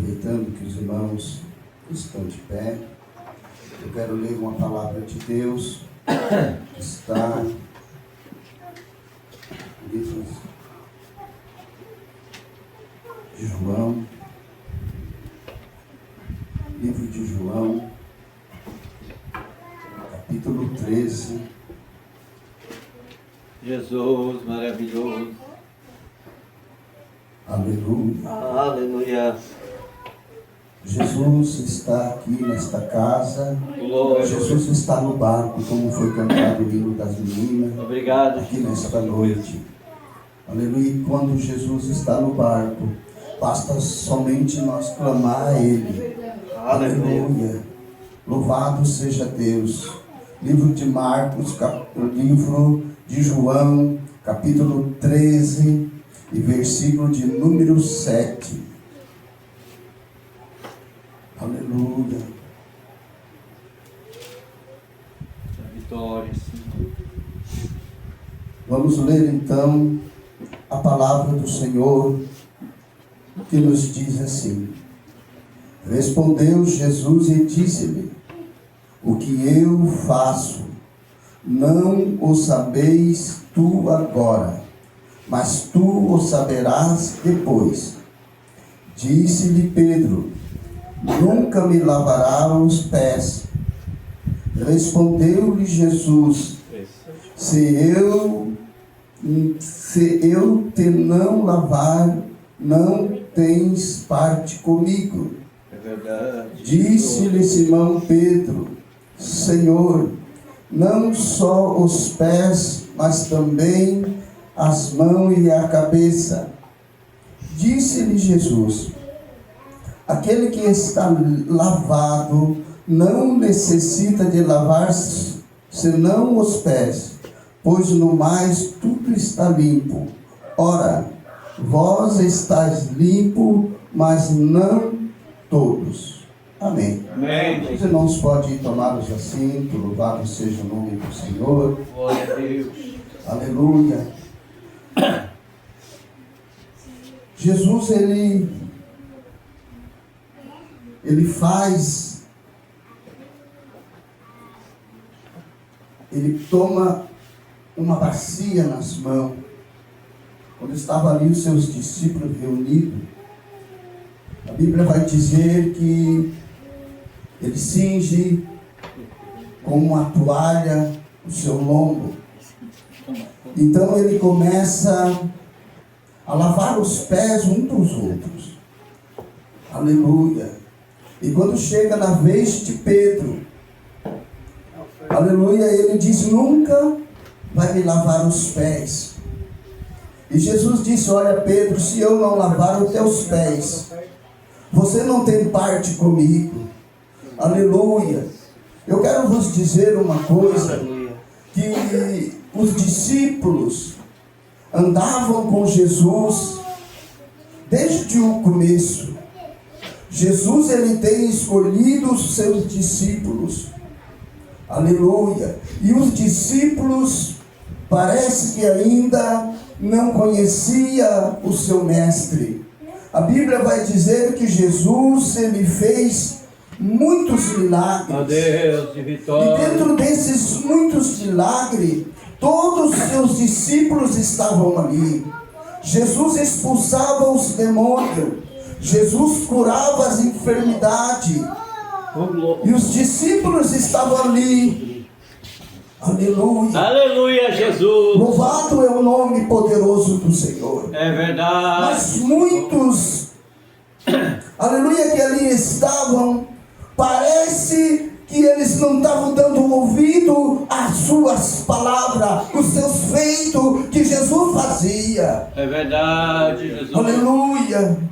Aproveitando que os irmãos estão de pé, eu quero ler uma palavra de Deus que está no livro de João, capítulo 13. Jesus maravilhoso. Aleluia. Aleluia. Jesus está aqui nesta casa. Glória. Jesus está no barco, como foi cantado o hino das meninas. Obrigado. Aqui nesta noite. Aleluia. E quando Jesus está no barco, basta somente nós clamar a Ele. Aleluia. Louvado seja Deus. Livro de Marcos, livro de João, capítulo 13 e versículo de número 7. Aleluia. A vitória, Senhor. Vamos ler então a palavra do Senhor, que nos diz assim: Respondeu Jesus e disse-lhe: O que eu faço, não o sabeis tu agora, mas tu o saberás depois. Disse-lhe Pedro: Nunca me lavará os pés. Respondeu-lhe Jesus: Se eu te não lavar, não tens parte comigo. É verdade. Disse-lhe Simão Pedro: Senhor, não só os pés, mas também as mãos e a cabeça. Disse-lhe Jesus: Aquele que está lavado não necessita de lavar-se, senão os pés, pois no mais tudo está limpo. Ora, vós estáis limpo, mas não todos. Amém. Amém. Os irmãos podem tomar os assentos, louvado seja o nome do Senhor. Glória a Deus. Aleluia. Jesus, ele toma uma bacia nas mãos. Quando estavam ali os seus discípulos reunidos, a Bíblia vai dizer que ele cinge com uma toalha o seu lombo. Então ele começa a lavar os pés um dos outros. Aleluia. E quando chega na vez de Pedro, aleluia, ele diz: Nunca vai me lavar os pés. E Jesus disse: Olha, Pedro, se eu não lavar os teus pés, você não tem parte comigo. Aleluia. Eu quero vos dizer uma coisa, que os discípulos andavam com Jesus desde o começo. Jesus, ele tem escolhido os seus discípulos. Aleluia. E os discípulos parece que ainda não conhecia o seu mestre. A Bíblia vai dizer que Jesus, ele fez muitos milagres. A Deus de vitória. E dentro desses muitos milagres, todos os seus discípulos estavam ali. Jesus expulsava os demônios. Jesus curava as enfermidades. E os discípulos estavam ali. Aleluia. Aleluia, Jesus. Louvado é o nome poderoso do Senhor. É verdade. Mas muitos, aleluia, que ali estavam, parece que eles não estavam dando ouvido às suas palavras, os seus feitos que Jesus fazia. É verdade, Jesus. Aleluia.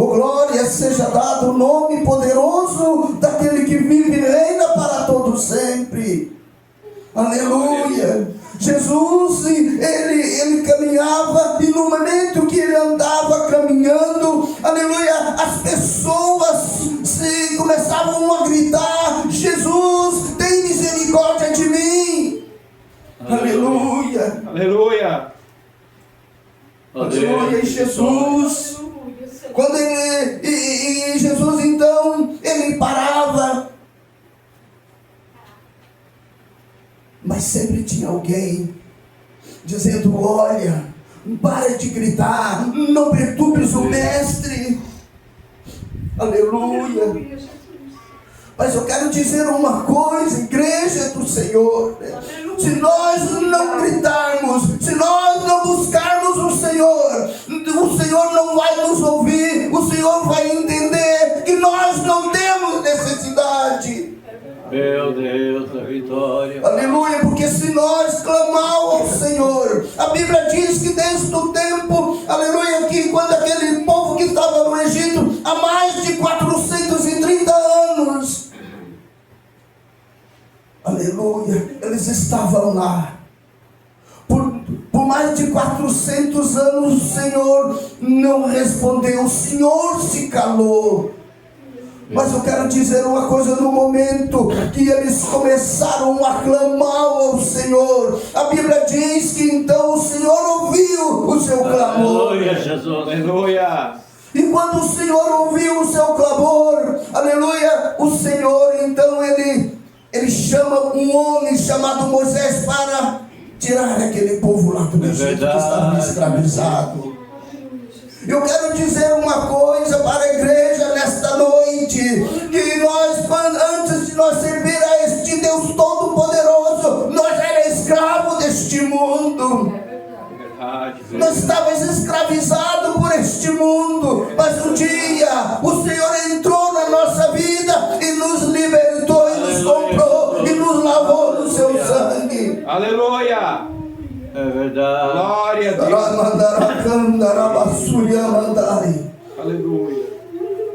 Oh, glória seja dado o nome poderoso daquele que vive e reina para todo sempre. Aleluia. Jesus, ele caminhava, e no momento que ele andava caminhando, aleluia, as pessoas começavam a gritar: Jesus, tem misericórdia de mim. Aleluia. Aleluia. Aleluia. E Jesus, quando Jesus alguém dizendo: olha, para de gritar, não perturbes o mestre. Aleluia. Mas eu quero dizer uma coisa, igreja do Senhor: se nós não gritarmos, se nós não buscarmos o Senhor não vai nos ouvir, o Senhor vai entender que nós não temos necessidade. Meu Deus da vitória. Aleluia, porque se nós clamar ao Senhor, a Bíblia diz que desde o tempo, aleluia, que quando aquele povo que estava no Egito há mais de 430 anos, aleluia, eles estavam lá. Por mais de 400 anos o Senhor não respondeu, o Senhor se calou. Mas eu quero dizer uma coisa: no momento que eles começaram a clamar ao Senhor, a Bíblia diz que então o Senhor ouviu o seu clamor. Aleluia, Jesus, aleluia. E quando o Senhor ouviu o seu clamor, aleluia, o Senhor então ele chama um homem chamado Moisés para tirar aquele povo lá do Egito que estava escravizado. Eu quero dizer uma coisa para a igreja nesta noite: que nós, antes de nós servir a este Deus Todo-Poderoso, nós éramos escravos deste mundo. Nós estávamos escravizados por este mundo, mas um dia o Senhor entrou na nossa vida e nos libertou, e nos comprou, e nos lavou no seu sangue. Aleluia. É verdade. Glória a Deus. Aleluia.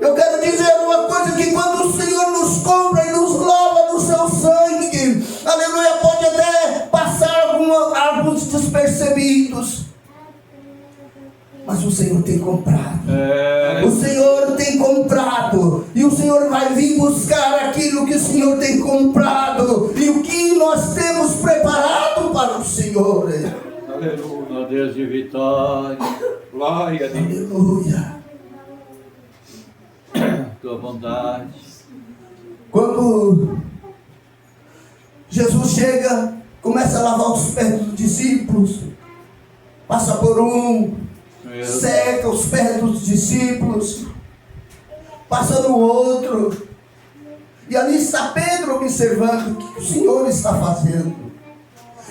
Eu quero dizer uma coisa: que quando o Senhor nos compra e nos lava no seu sangue, aleluia, pode até passar alguns despercebidos, mas o Senhor tem comprado. O Senhor tem comprado, e o Senhor vai vir buscar aquilo que o Senhor tem comprado, e o que nós temos preparado para o Senhor. Aleluia, Deus de vitória. Glória a Deus. Aleluia. Tua bondade. Quando Jesus chega, começa a lavar os pés dos discípulos, passa por seca os pés dos discípulos, passa no outro, e ali está Pedro observando o que o Senhor está fazendo.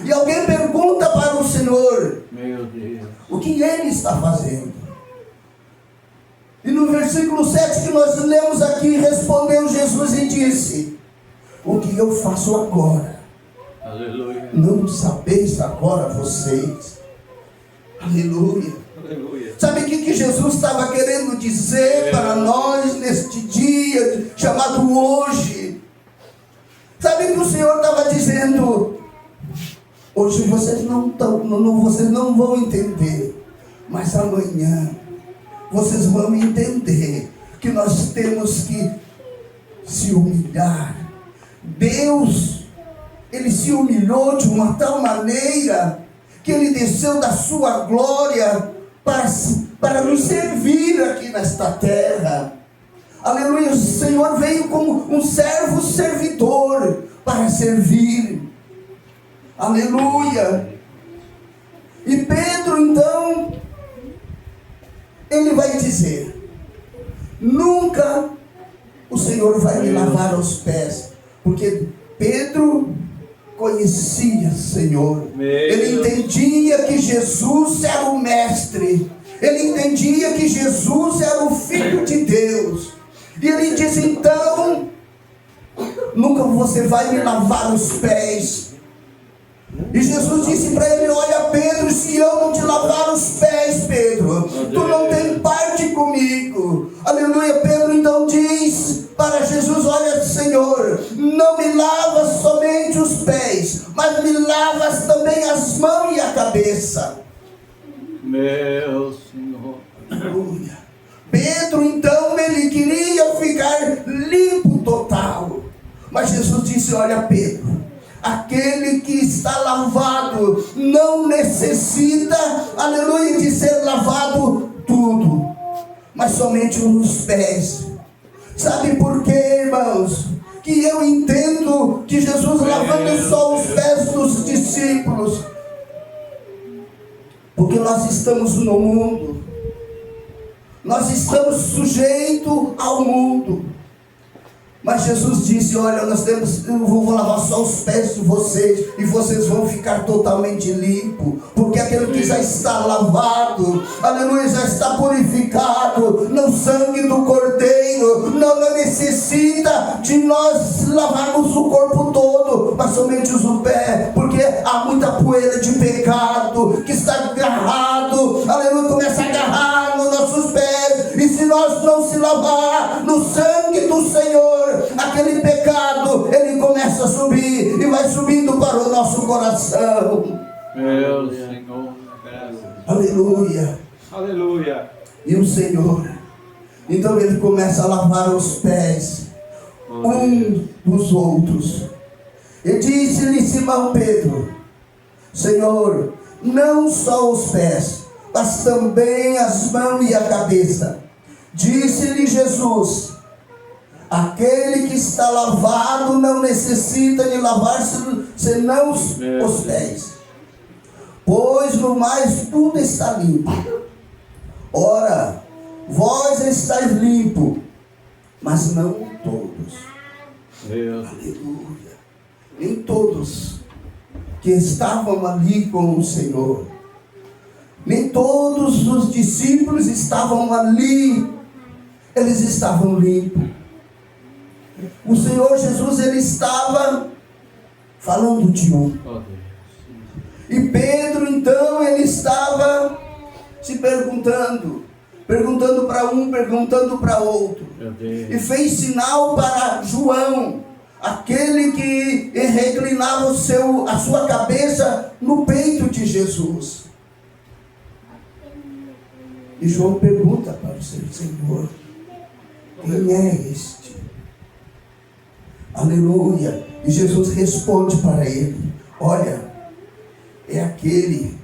E alguém pergunta para o Senhor: meu Deus, o que ele está fazendo? E no versículo 7 que nós lemos aqui, respondeu Jesus e disse: o que eu faço agora, aleluia, não sabeis agora vocês. Aleluia. Aleluia. Sabe o que Jesus estava querendo dizer para nós neste dia chamado hoje? Sabe o que o Senhor estava dizendo? Hoje vocês vocês não vão entender, mas amanhã vocês vão entender que nós temos que se humilhar. Deus, Ele se humilhou de uma tal maneira que Ele desceu da sua glória para nos servir aqui nesta terra. Aleluia. O Senhor veio como um servo servidor para servir. Aleluia. E Pedro então, ele vai dizer: nunca o Senhor vai me lavar os pés, porque Pedro conhecia o Senhor. Ele entendia que Jesus era o mestre, ele entendia que Jesus era o Filho de Deus, e ele diz: então, nunca você vai me lavar os pés. E Jesus disse para ele: olha Pedro, se eu não te lavar os pés, Pedro, tu não tem parte comigo. Aleluia. Pedro então diz para Jesus: olha Senhor, não me lavas somente os pés, mas me lavas também as mãos e a cabeça. Meu Senhor. Aleluia. Pedro então, ele queria ficar limpo total, mas Jesus disse: olha Pedro, aquele que está lavado não necessita, aleluia, de ser lavado tudo, mas somente os pés. Sabe por quê, irmãos? Que que eu entendo que Jesus lavando só os pés dos discípulos, porque nós estamos no mundo, nós estamos sujeitos ao mundo. Mas Jesus disse: olha, eu vou lavar só os pés de vocês, e vocês vão ficar totalmente limpos, porque aquele que já está lavado, aleluia, já está purificado no sangue do Cordeiro, não necessita de nós lavarmos o corpo todo, mas somente o pé, porque há muita poeira de pecado que está agarrado, aleluia, começa a agarrar nos nossos pés, e se nós não se lavar no sangue do Senhor, aquele pecado, ele começa a subir, e vai subindo para o nosso coração. Meu Senhor, graças. Aleluia. Aleluia. E o Senhor, então ele começa a lavar os pés um dos outros. E disse-lhe Simão Pedro: Senhor, não só os pés, mas também as mãos e a cabeça. Disse-lhe Jesus: aquele que está lavado não necessita de lavar-se senão os pés, pois no mais tudo está limpo. Ora, vós estáis limpo, mas não todos. Aleluia. Nem todos que estavam ali com o Senhor, nem todos os discípulos estavam ali, eles estavam limpos. O Senhor Jesus, ele estava falando de um. E Pedro, então, ele estava se perguntando para um, perguntando para outro. E fez sinal para João, aquele que reclinava a sua cabeça no peito de Jesus. E João pergunta para o Senhor: quem é este? Aleluia. E Jesus responde para ele: olha, é aquele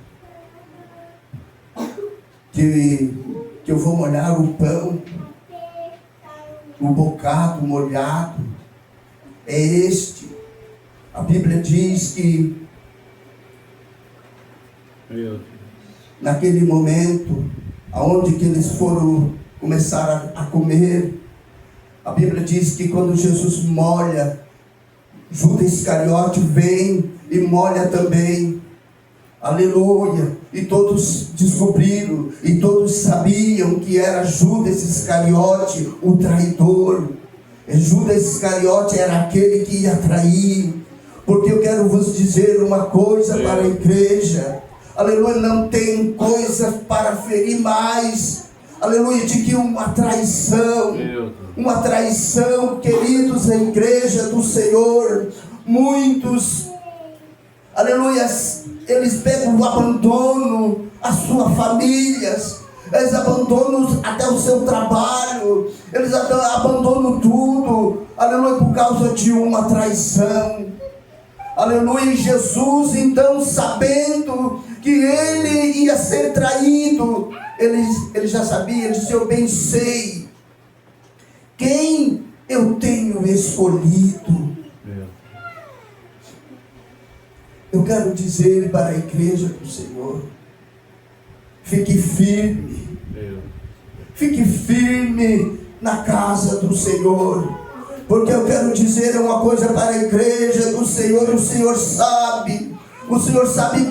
que eu vou molhar o pão, o bocado molhado. É este. A Bíblia diz que naquele momento, aonde que eles foram começar a comer, a Bíblia diz que quando Jesus molha, Judas Iscariote vem e molha também. Aleluia. E todos descobriram, e todos sabiam que era Judas Iscariote o traidor. Judas Iscariote era aquele que ia trair. Porque eu quero vos dizer uma coisa para a igreja. Aleluia, não tem coisa para ferir mais, aleluia, de que uma traição. Uma traição, queridos, a igreja do Senhor. Muitos, aleluia, eles pegam o abandono, as suas famílias, eles abandonam até o seu trabalho, eles abandonam tudo, aleluia, por causa de uma traição. Aleluia. E Jesus, então, sabendo que ele ia ser traído, ele já sabia, ele disse: eu bem sei quem eu tenho escolhido. Eu quero dizer para a igreja do Senhor: fique firme, fique firme na casa do Senhor. Porque eu quero dizer uma coisa para a igreja do Senhor: o Senhor sabe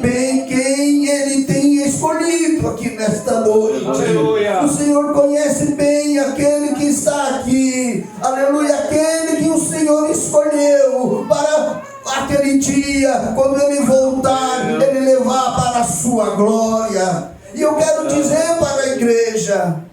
bem quem Ele tem escolhido aqui nesta noite. Aleluia. O Senhor conhece bem aquele que está aqui, aleluia, aquele que o Senhor escolheu para aquele dia, quando Ele voltar, Ele levar para a sua glória. E eu quero dizer para a igreja: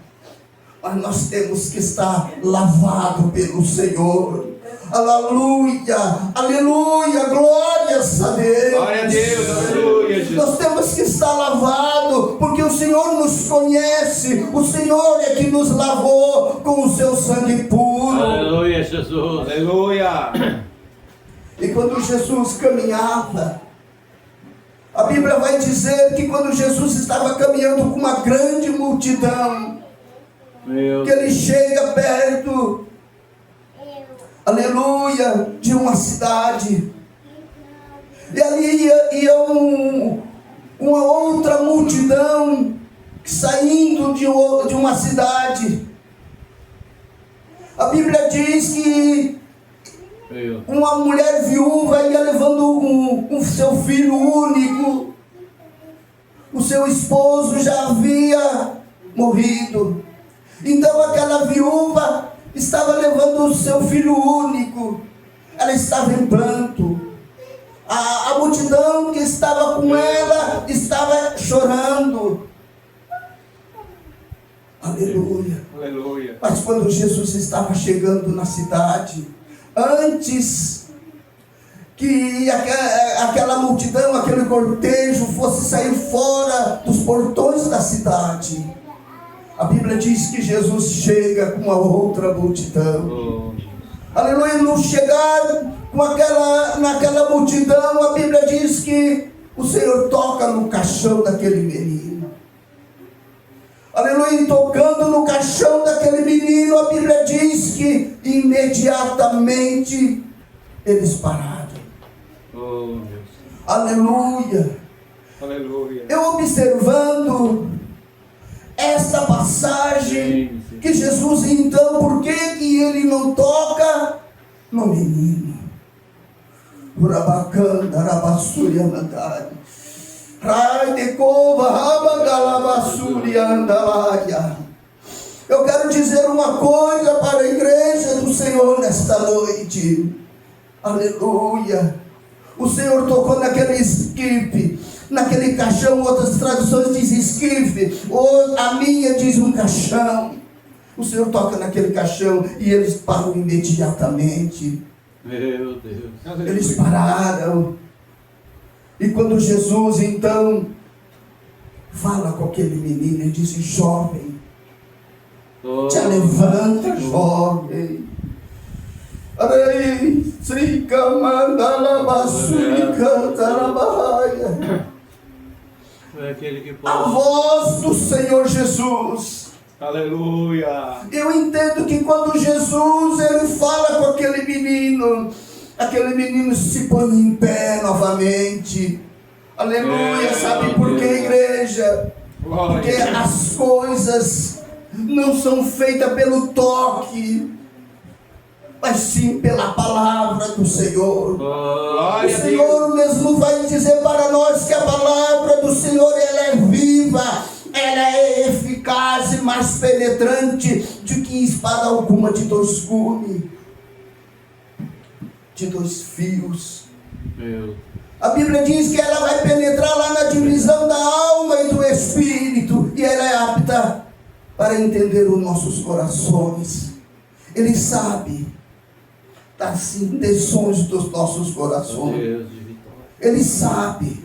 mas nós temos que estar lavado pelo Senhor. Aleluia, aleluia, glórias a Deus. Glória a Deus, aleluia, Jesus. Nós temos que estar lavado, porque o Senhor nos conhece. O Senhor é que nos lavou com o seu sangue puro. Aleluia, Jesus, aleluia. E quando Jesus caminhava, a Bíblia vai dizer que quando Jesus estava caminhando com uma grande multidão, que ele chega perto, aleluia, aleluia, de uma cidade. E ali ia uma outra multidão saindo de uma cidade. A Bíblia diz que uma mulher viúva ia levando um seu filho único. O seu esposo já havia morrido. Então aquela viúva estava levando o seu filho único. Ela estava em pranto. A multidão que estava com ela estava chorando. Aleluia. Aleluia. Mas quando Jesus estava chegando na cidade, antes que aquela multidão, aquele cortejo fosse sair fora dos portões da cidade, a Bíblia diz que Jesus chega com a outra multidão. Aleluia. No chegar naquela multidão, a Bíblia diz que o Senhor toca no caixão daquele menino. Aleluia. E tocando no caixão daquele menino, a Bíblia diz que imediatamente eles pararam. Oh, Deus. Aleluia. Aleluia. Eu observando esta passagem, Sim. que Jesus, então, por que ele não toca no menino? Urabacanda, Rabassuria Mandari, Rai de Cova, Rabagalabassuria Andalaia. Eu quero dizer uma coisa para a igreja do Senhor nesta noite. Aleluia. O Senhor tocou naquele esquife, naquele caixão. Outras traduções dizem esquife, a minha diz um caixão. O Senhor toca naquele caixão e eles param imediatamente. Meu Deus. Eles pararam. E quando Jesus então fala com aquele menino, ele disse: jovem, te levanta, jovem. Arei, Srika Mandala Basurika Tarabahaya. É aquele que A pode. voz do Senhor Jesus. Aleluia. Eu entendo que quando Jesus ele fala com aquele menino se põe em pé novamente. Aleluia. Sabe por que, igreja? Porque as coisas não são feitas pelo toque, mas sim pela palavra do Senhor. O Senhor mesmo vai dizer para nós que a palavra do Senhor ela é viva, ela é eficaz e mais penetrante do que espada alguma de dois gumes, de dois fios. A Bíblia diz que ela vai penetrar lá na divisão da alma e do espírito, e ela é apta para entender os nossos corações. Ele sabe das intenções dos nossos corações. Ele sabe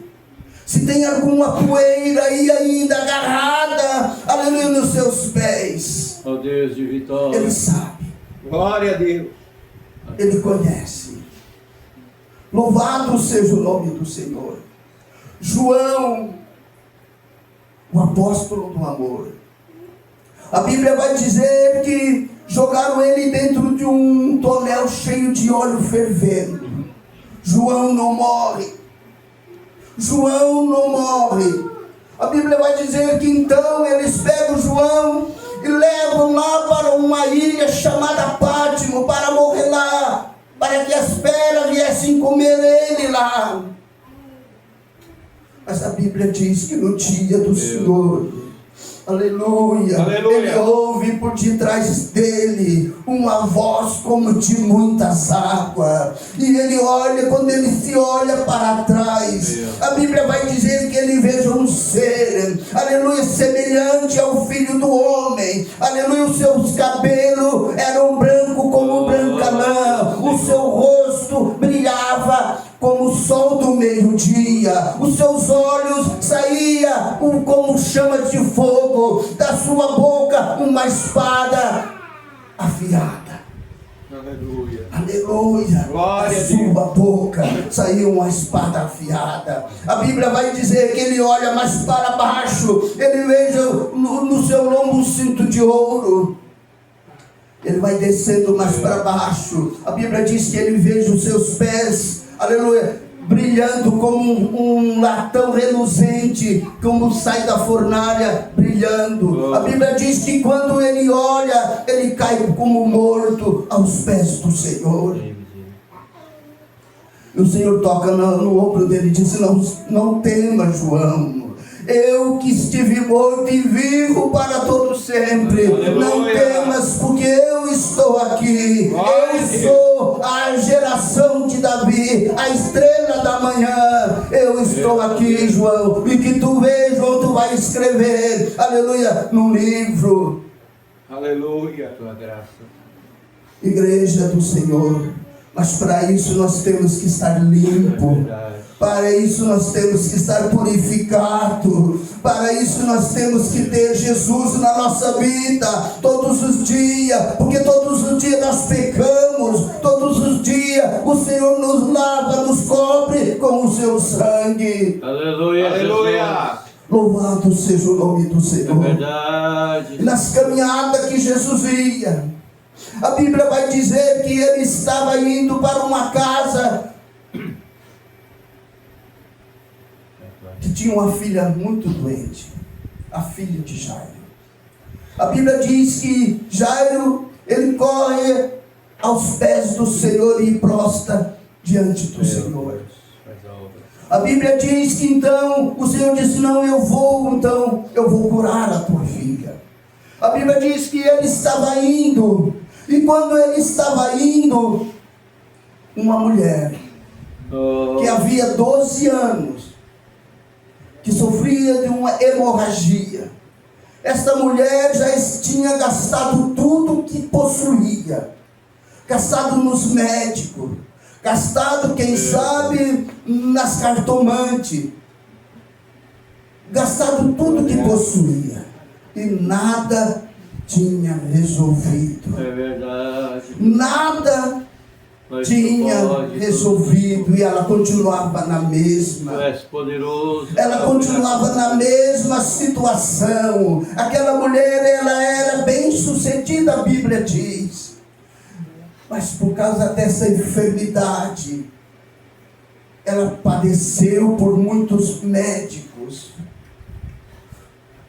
se tem alguma poeira aí ainda agarrada, aleluia, nos seus pés. Oh Deus de vitória. Ele sabe. Glória a Deus. Ele conhece. Louvado seja o nome do Senhor. João, o apóstolo do amor. A Bíblia vai dizer que jogaram ele dentro de um tonel cheio de óleo fervendo. João não morre. João não morre. A Bíblia vai dizer que então eles pegam João e levam lá para uma ilha chamada Pátimo para morrer lá, para que as feras viessem comer ele lá. Mas a Bíblia diz que no dia do Senhor, aleluia, aleluia, ele ouve por detrás dele uma voz como de muitas águas, e ele olha, quando ele se olha para trás, a Bíblia vai dizer que ele veja um ser, aleluia, semelhante ao Filho do Homem, aleluia, os seus cabelos eram brancos como branca lã, o seu rosto brilhava como o sol do meio-dia, os seus olhos saía como chamas de fogo, da sua boca uma espada afiada. Aleluia. Aleluia. Glória da a Deus. sua boca saiu uma espada afiada. A Bíblia vai dizer que ele olha mais para baixo, ele veja no seu lombo um cinto de ouro. Ele vai descendo mais para baixo. A Bíblia diz que ele veja os seus pés, aleluia, brilhando como um latão reluzente, como sai da fornalha brilhando. A Bíblia diz que quando ele olha, ele cai como morto aos pés do Senhor. E o Senhor toca no ombro dele e diz: não tema, João. Eu que estive morto e vivo para todo sempre. Aleluia. Não temas, porque eu estou aqui. Eu sou a geração de Davi, a estrela da manhã. Eu estou aqui, João. E que tu vês, João, tu vai escrever, aleluia, num livro. Aleluia, tua graça. Igreja do Senhor. Mas para isso nós temos que estar limpo. Para isso nós temos que estar purificado. Para isso nós temos que ter Jesus na nossa vida todos os dias, porque todos os dias nós pecamos. Todos os dias o Senhor nos lava, nos cobre com o seu sangue. Aleluia, aleluia. Louvado seja o nome do Senhor. É verdade. Nas caminhadas que Jesus ia, a Bíblia vai dizer que ele estava indo para uma casa que tinha uma filha muito doente, a filha de Jairo. A Bíblia diz que Jairo, ele corre aos pés do Senhor e prostra diante do Senhor. A Bíblia diz que então o Senhor disse: não, eu vou curar a tua filha. A Bíblia diz que ele estava indo, e quando ele estava indo, uma mulher que havia 12 anos, que sofria de uma hemorragia. Esta mulher já tinha gastado tudo que possuía, gastado nos médicos, gastado, quem sabe, nas cartomantes, gastado tudo que possuía, e nada tinha resolvido. É verdade. Nada tinha resolvido, e ela continuava na mesma. Tu és poderoso. Ela continuava na mesma situação. Aquela mulher, ela era bem sucedida, a Bíblia diz, mas por causa dessa enfermidade, ela padeceu por muitos médicos.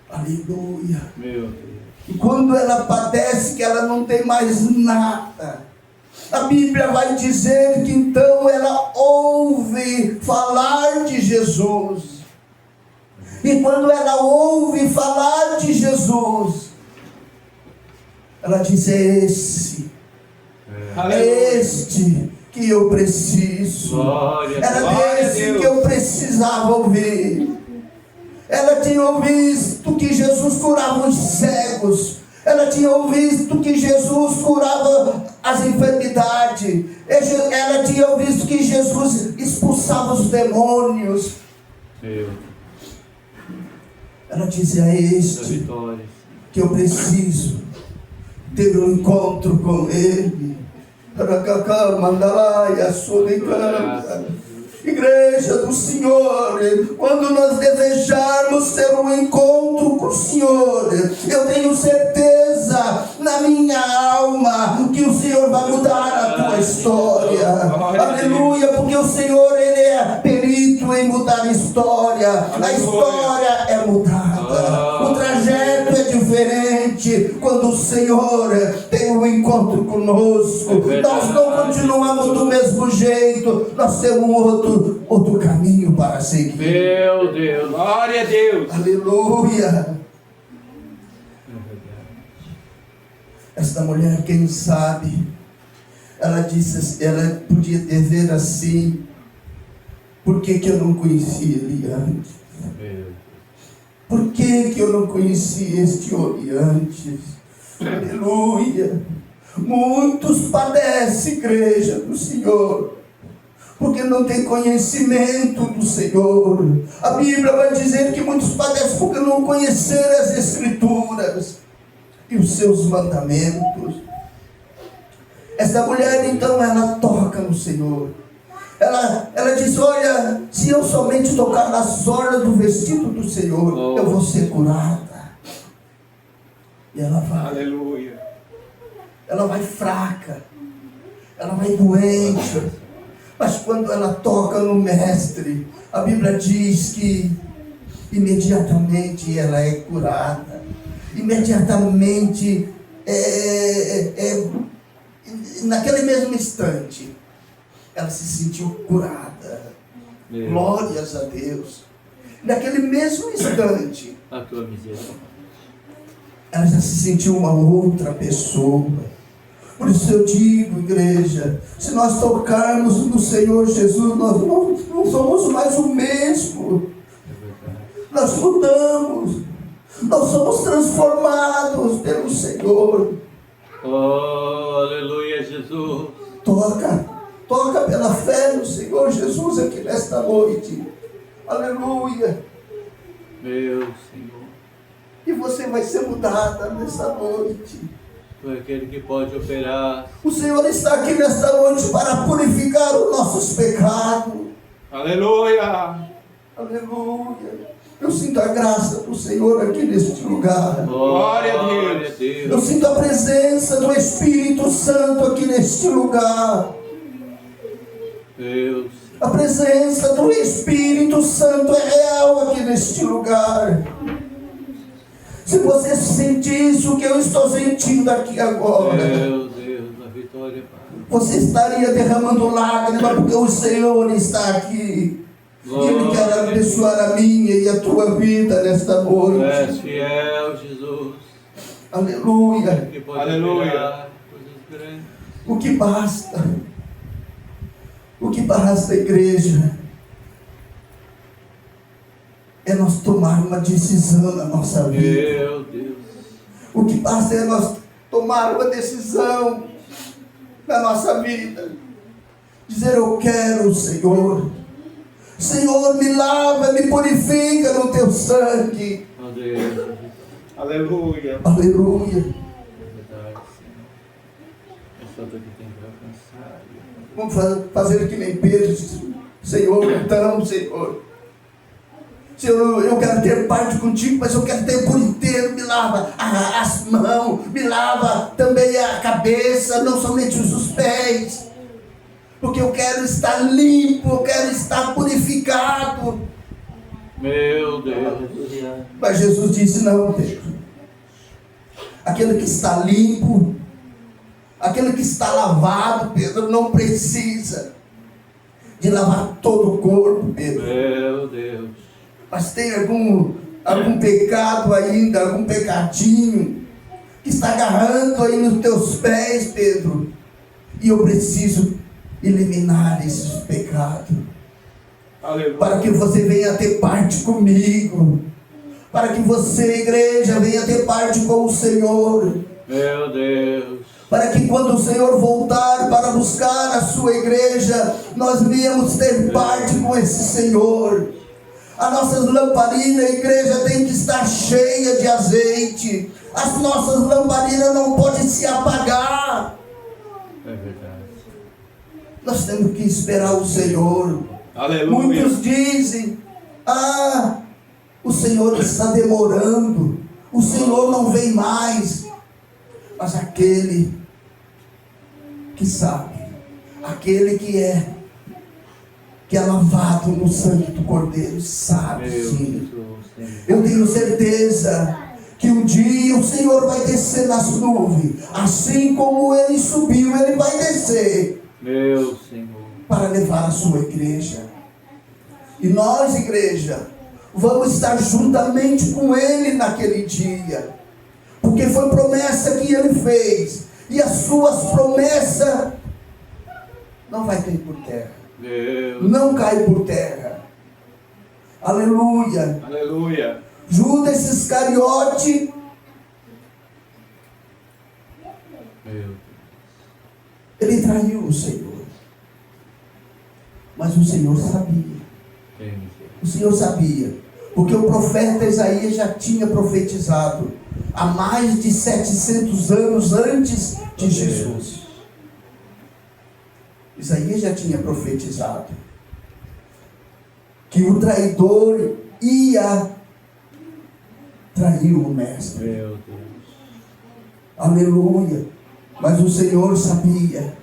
Aleluia. Meu Deus. E quando ela padece, que ela não tem mais nada, a Bíblia vai dizer que então ela ouve falar de Jesus. E quando ela ouve falar de Jesus, ela diz: é este que eu preciso. Era desse que eu precisava ouvir. Ela tinha ouvido que Jesus curava os cegos. Ela tinha ouvido que Jesus curava as enfermidades. Ela tinha ouvido que Jesus expulsava os demônios. Ela dizia: é este que eu preciso ter um encontro com Ele. Igreja do Senhor, quando nós desejarmos ter um encontro com o Senhor, eu tenho certeza na minha alma que o Senhor vai mudar a tua história. Aleluia, porque o Senhor, Ele é perito em mudar a história. A história é mudada, o trajeto é diferente quando o Senhor tem um encontro conosco. Nós não continuamos do mesmo jeito, nós temos outro caminho para seguir. Meu Deus, glória a Deus. Aleluia. Esta mulher, quem sabe, ela disse, ela podia dizer assim: por que eu não conhecia ele antes? Por que eu não conhecia este homem antes? Aleluia. Muitos padecem, igreja do Senhor, porque não tem conhecimento do Senhor. A Bíblia vai dizer que muitos padecem porque não conheceram as Escrituras e os seus mandamentos. Essa mulher, então, ela toca no Senhor. Ela diz: olha, se eu somente tocar nas orlas do vestido do Senhor, eu vou ser curada. E ela vai. Aleluia. ela vai fraca, ela vai doente, mas quando ela toca no Mestre, a Bíblia diz que imediatamente ela é curada, imediatamente, naquele mesmo instante, ela se sentiu curada. Glórias a Deus. Naquele mesmo instante, A tua misericórdia. ela já se sentiu uma outra pessoa. Por isso eu digo, igreja, se nós tocarmos no Senhor Jesus, nós não somos mais o mesmo. Nós mudamos, nós somos transformados pelo Senhor. Oh, aleluia, Jesus. Toca pela fé no Senhor Jesus aqui nesta noite. Aleluia. Meu Senhor. E você vai ser mudada nesta noite. Tu é aquele que pode operar. O Senhor está aqui nesta noite para purificar os nossos pecados. Aleluia. Aleluia. Eu sinto a graça do Senhor aqui neste lugar. Glória a Deus. Eu sinto a presença do Espírito Santo aqui neste lugar. Deus. A presença do Espírito Santo é real aqui neste lugar. Se você sentir isso que eu estou sentindo aqui agora, Meu Deus, a vitória, Pai. você estaria derramando lágrimas porque o Senhor está aqui. E Ele quer abençoar a minha e a tua vida nesta noite. Tu és fiel, Jesus. Aleluia. Que pode Aleluia. operar coisas grandes. O que basta, igreja, é nós tomar uma decisão na nossa vida. Meu Deus. O que basta é nós tomar uma decisão na nossa vida. Dizer: eu quero o Senhor. Senhor, me lava, me purifica no teu sangue. Oh Deus. Aleluia. Aleluia. É verdade, Senhor. É só tu que tem que alcançar. Vamos fazer que nem Pedro. Senhor, então, Senhor. Senhor, eu quero ter parte contigo, mas eu quero ter por inteiro. Me lava as mãos, me lava também a cabeça, não somente os pés. Porque eu quero estar limpo, eu quero estar purificado. Meu Deus. Mas Jesus disse: não, Pedro. Aquele que está limpo, aquele que está lavado, Pedro, não precisa de lavar todo o corpo, Pedro. Meu Deus. Mas tem algum pecado ainda, algum pecadinho que está agarrando aí nos teus pés, Pedro. E eu preciso eliminar esses pecados. Aleluia. Para que você venha ter parte comigo. Para que você, igreja, venha ter parte com o Senhor. Meu Deus. Para que quando o Senhor voltar para buscar a sua igreja, nós viemos ter parte com esse Senhor. As nossas lamparinas, a igreja, tem que estar cheia de azeite. As nossas lamparinas não podem se apagar. É verdade. Nós temos que esperar o Senhor. Aleluia. Muitos dizem: o Senhor está demorando, o Senhor não vem mais. Mas aquele que sabe, aquele que é lavado no sangue do Cordeiro, sabe sim. Eu tenho certeza que um dia o Senhor vai descer nas nuvens, assim como Ele subiu, Ele vai descer. Meu Senhor. Para levar a sua igreja. E nós, igreja, vamos estar juntamente com Ele naquele dia. Porque foi promessa que Ele fez. E as suas promessas não vai cair por terra. Deus. Não cai por terra. Aleluia. Aleluia. Judas Iscariote, Meu Deus. ele traiu o Senhor. Mas o Senhor sabia. Tem misericórdia. O Senhor sabia. Porque o profeta Isaías já tinha profetizado há mais de 700 anos antes de Jesus. Isaías já tinha profetizado que o traidor ia trair o mestre. Meu Deus. Aleluia. Mas o Senhor sabia.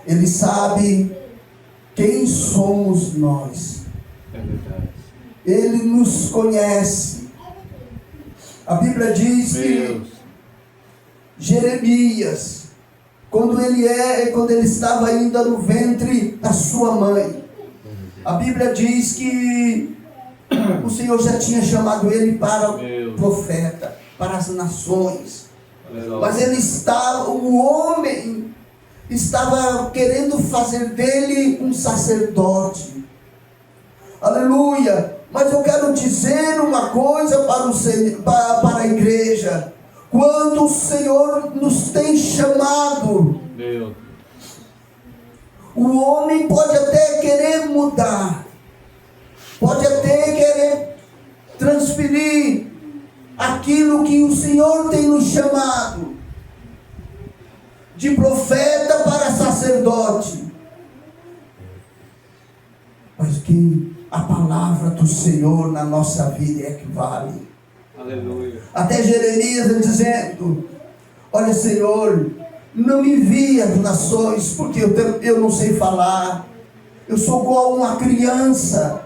Ele sabe quem somos nós. É verdade. Ele nos conhece. A Bíblia diz que Deus. Jeremias, quando ele estava ainda no ventre da sua mãe, a Bíblia diz que o Senhor já tinha chamado ele para profeta, para as nações. Mas o homem estava querendo fazer dele um sacerdote. Aleluia! Mas eu quero dizer uma coisa para a igreja. Quando o Senhor nos tem chamado, o homem pode até querer mudar, pode até querer transferir aquilo que o Senhor tem nos chamado, de profeta para sacerdote. Mas que a palavra do Senhor na nossa vida é que vale. Aleluia. Até Jeremias dizendo: olha, Senhor, não me envie as nações, porque eu não sei falar, eu sou igual uma criança.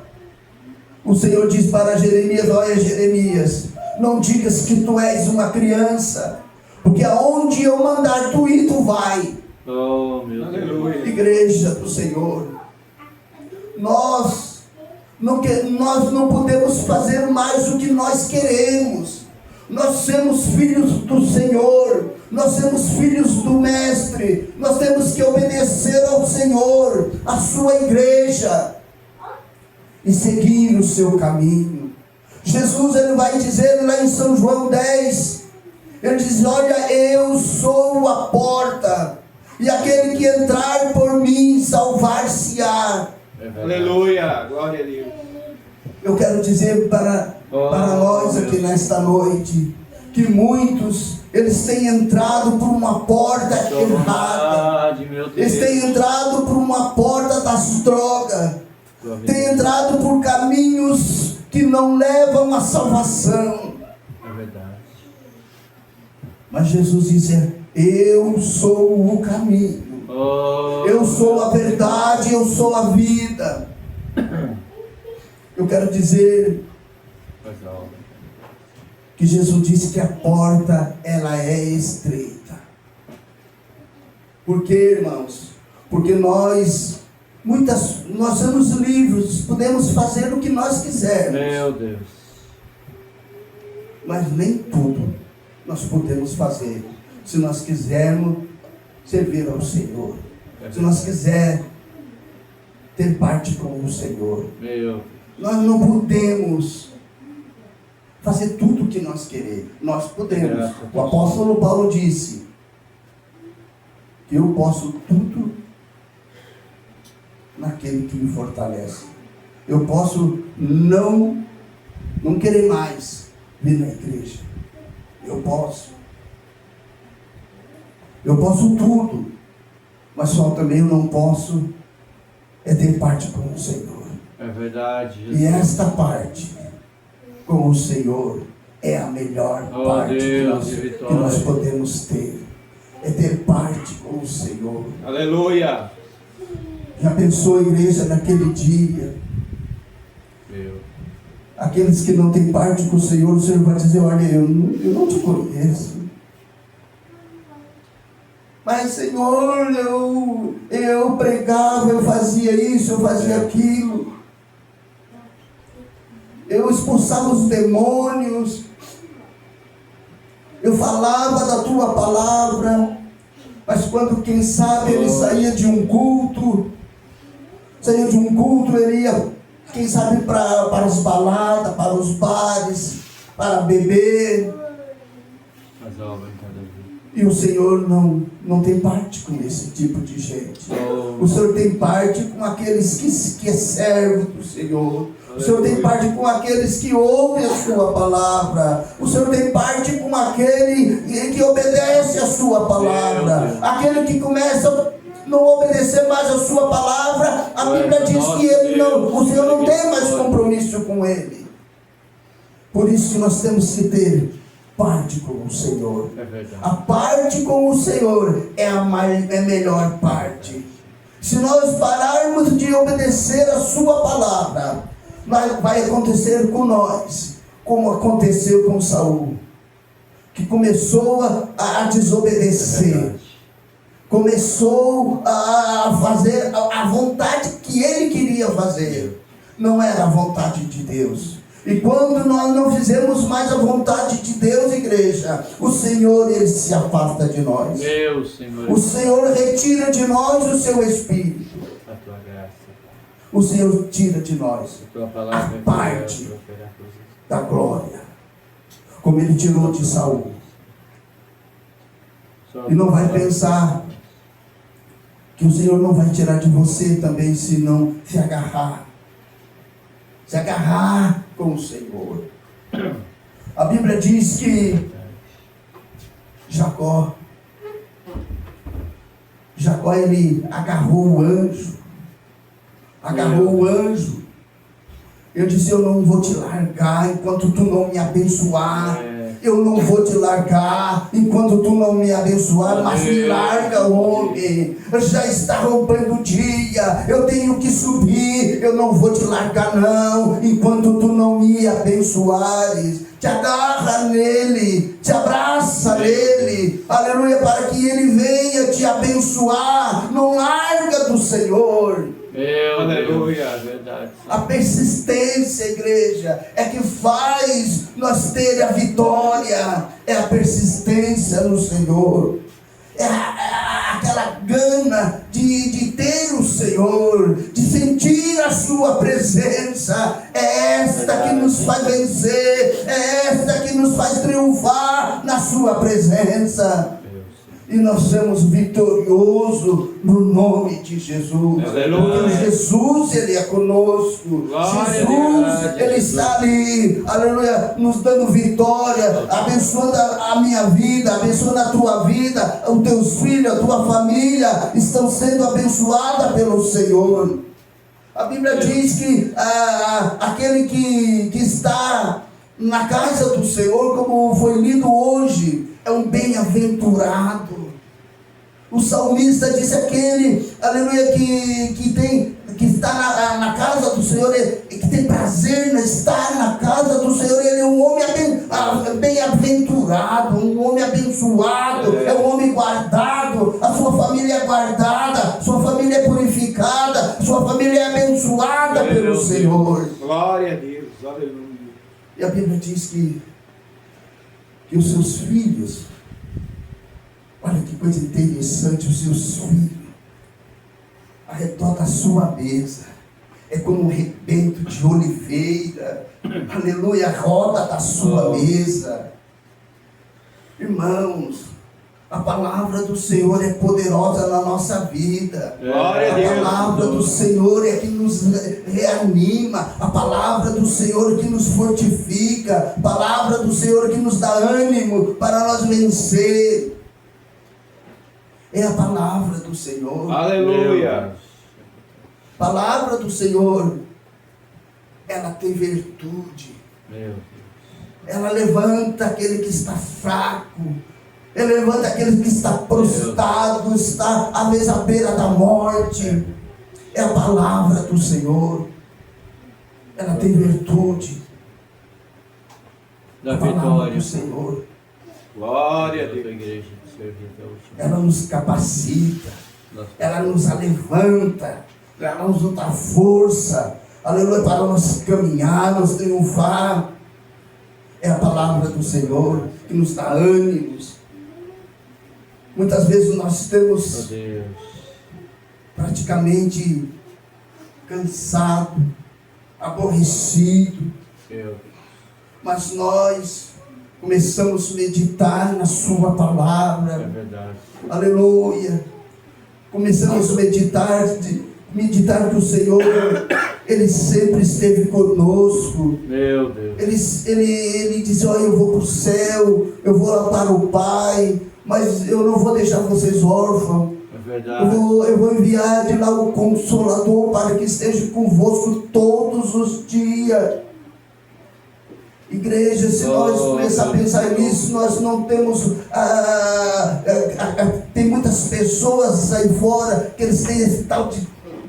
O Senhor diz para Jeremias: olha, Jeremias, não digas que tu és uma criança, porque aonde eu mandar tu ir, tu vai. Oh, meu Deus. Igreja do Senhor, nós não podemos fazer mais o que nós queremos. Nós somos filhos do Senhor, nós somos filhos do Mestre, nós temos que obedecer ao Senhor, à sua igreja, e seguir o seu caminho. Jesus, ele vai dizer lá em São João 10, ele diz: olha, eu sou a porta, e aquele que entrar por mim salvar-se-á. Aleluia, glória a Deus. Eu quero dizer para nós aqui nesta noite, que muitos, eles têm entrado por uma porta errada, eles têm entrado por uma porta das drogas, têm entrado por caminhos que não levam à salvação. É verdade. Mas Jesus diz: eu sou o caminho, eu sou a verdade, eu sou a vida. Eu quero dizer que Jesus disse que a porta, ela é estreita. Por quê, irmãos? Porque nós somos livres, podemos fazer o que nós quisermos. Meu Deus. Mas nem tudo nós podemos fazer, se nós quisermos servir ao Senhor, se nós quisermos ter parte com o Senhor. Nós não podemos fazer tudo o que nós queremos. Nós podemos. O apóstolo Paulo disse que eu posso tudo naquele que me fortalece. Eu posso não querer mais vir na igreja. Eu posso tudo, mas só também eu não posso ter parte com o Senhor. É verdade, Jesus. E esta parte com o Senhor é a melhor parte que nós podemos ter. É ter parte com o Senhor. Aleluia. Já pensou, igreja, naquele dia? Aqueles que não têm parte com o Senhor vai dizer: olha, eu não te conheço. Mas, Senhor, eu pregava, eu fazia isso, eu fazia aquilo. Eu expulsava os demônios. Eu falava da tua palavra. Mas quando, quem sabe, ele saía de um culto, ele ia, quem sabe, para as baladas, para os bares, para beber. E o Senhor não tem parte com esse tipo de gente. O Senhor tem parte com aqueles que é servo do Senhor. O Senhor tem parte com aqueles que ouvem a sua palavra. O Senhor tem parte com aquele que obedece a sua palavra. Aquele que começa a não obedecer mais a sua palavra, a Bíblia diz que o Senhor não tem mais compromisso com ele. Por isso que nós temos que ter parte com o Senhor. É verdade. A parte com o Senhor é a melhor parte. Se nós pararmos de obedecer a sua palavra, vai acontecer com nós, como aconteceu com Saul, que começou a desobedecer, começou a fazer a vontade que ele queria fazer, não era a vontade de Deus. E quando nós não fizemos mais a vontade de Deus, igreja, o Senhor, Ele se afasta de nós. Meu Senhor. O Senhor retira de nós o seu Espírito. A tua graça. O Senhor tira de nós A tua palavra a parte da glória, como Ele tirou de Saul. E não vai pensar que o Senhor não vai tirar de você também, se não se agarrar com o Senhor. A Bíblia diz que Jacó ele agarrou o anjo. Eu disse: eu não vou te largar enquanto tu não me abençoar. Eu não vou te largar enquanto tu não me abençoar. Mas me larga, homem. Já está rompendo o dia. Eu tenho que subir. Eu não vou te largar não, enquanto tu não me abençoares. Te agarra nele, te abraça nele, aleluia, para que ele venha te abençoar. Não larga do Senhor. Aleluia, verdade. A persistência, igreja, é que faz nós ter a vitória. É a persistência no Senhor. É aquela gana de ter o Senhor, de sentir a sua presença. É esta que nos faz vencer, é esta que nos faz triunfar na sua presença. E nós somos vitoriosos no nome de Jesus. Aleluia. Porque Jesus, Ele é conosco. Glória Jesus, Ele está ali, aleluia, nos dando vitória, abençoando a minha vida, abençoando a tua vida, os teus filhos, a tua família estão sendo abençoadas pelo Senhor. A Bíblia diz que aquele que está na casa do Senhor, como foi lido hoje, é um bem-aventurado. O salmista disse: aquele, aleluia, que está na casa do Senhor, que tem prazer em estar na casa do Senhor. Ele é um homem bem-aventurado, um homem abençoado, é um homem guardado. A sua família é guardada, sua família é purificada, sua família é abençoada pelo Senhor. Glória a Deus, aleluia. E a Bíblia diz que os seus filhos, olha que coisa interessante, os seus filhos, ao redor da sua mesa, é como um rebento de oliveira, aleluia, a roda da sua mesa. Irmãos, a palavra do Senhor é poderosa na nossa vida. Glória a Deus. A palavra do Senhor é que nos reanima. A palavra do Senhor que nos fortifica. A palavra do Senhor que nos dá ânimo para nós vencer. É a palavra do Senhor. Aleluia. A palavra do Senhor, ela tem virtude. Meu Deus. Ela levanta aquele que está fraco. Ela levanta aquele que está prostrado, está à vezes à beira da morte. É a palavra do Senhor. Ela tem virtude. Da A palavra vitória. do Senhor. Glória a Da Deus. igreja de servir até o último. Ela nos capacita. Ela nos levanta. Ela nos dá força. Aleluia, para nós caminhar, nós triunfar. É a palavra do Senhor que nos dá ânimos. Muitas vezes nós estamos praticamente cansados, aborrecidos, mas nós começamos a meditar na sua palavra. É verdade. Aleluia. Começamos a meditar que o Senhor, Ele sempre esteve conosco. Meu Deus. Ele disse: olha, eu vou para o céu, eu vou lá para o Pai, mas eu não vou deixar vocês órfãos. É verdade. Eu vou enviar de lá o Consolador para que esteja convosco todos os dias. Igreja, se nós começar a pensar nisso, nós não temos. Tem muitas pessoas aí fora que eles têm esse tal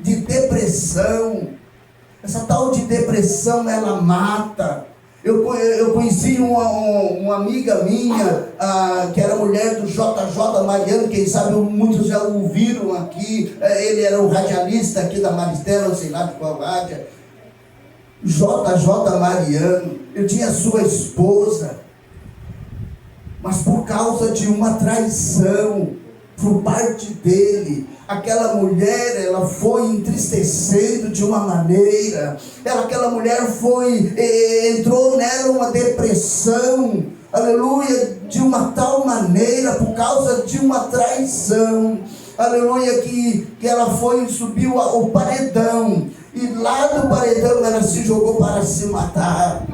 de depressão. Essa tal de depressão, ela mata. Eu conheci uma amiga minha, que era mulher do JJ Mariano, quem sabe muitos já ouviram aqui. Ele era o radialista aqui da Maristela, sei lá de qual rádio. JJ Mariano, ele tinha sua esposa, mas por causa de uma traição por parte dele, aquela mulher, ela foi entristecendo de uma maneira, aquela mulher entrou nela uma depressão, aleluia, de uma tal maneira, por causa de uma traição, aleluia, que ela subiu o paredão, e lá do paredão ela se jogou para se matar,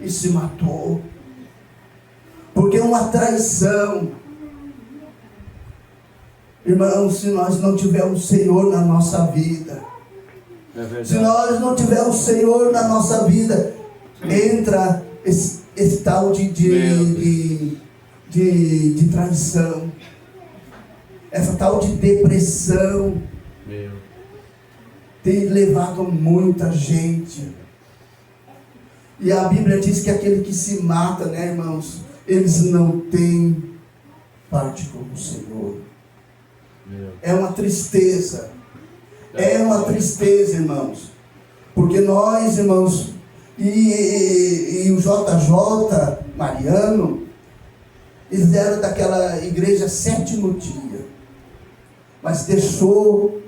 e se matou, porque uma traição. Irmãos, se nós não tivermos o Senhor na nossa vida, se nós não tivermos o Senhor na nossa vida, entra esse tal de traição, essa tal de depressão, tem levado muita gente. E a Bíblia diz que aquele que se mata, né, irmãos, eles não têm parte com o Senhor. É uma tristeza. É uma tristeza, irmãos. Porque nós, irmãos, e o JJ Mariano, eles eram daquela igreja sétimo dia, mas deixou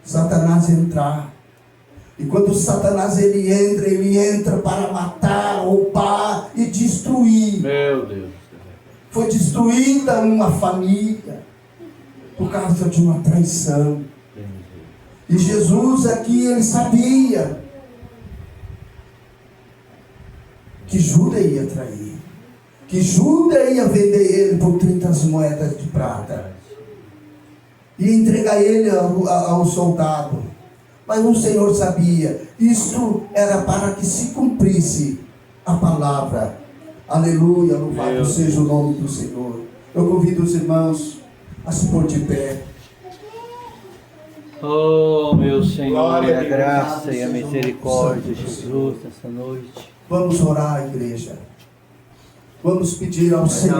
Satanás entrar. E quando Satanás ele entra para matar, roubar e destruir. Meu Deus. Foi destruída uma família por causa de uma traição. E Jesus aqui, ele sabia que Judas ia trair, que Judas ia vender ele por 30 moedas de prata, ia entregar ele ao soldado. Mas o Senhor sabia, isto era para que se cumprisse a palavra. Aleluia, louvado seja o nome do Senhor. Eu convido os irmãos a se pôr de pé. Oh, meu Senhor, Glória a a Deus. graça e a misericórdia de Jesus essa noite. Vamos orar, igreja. Vamos pedir ao Senhor.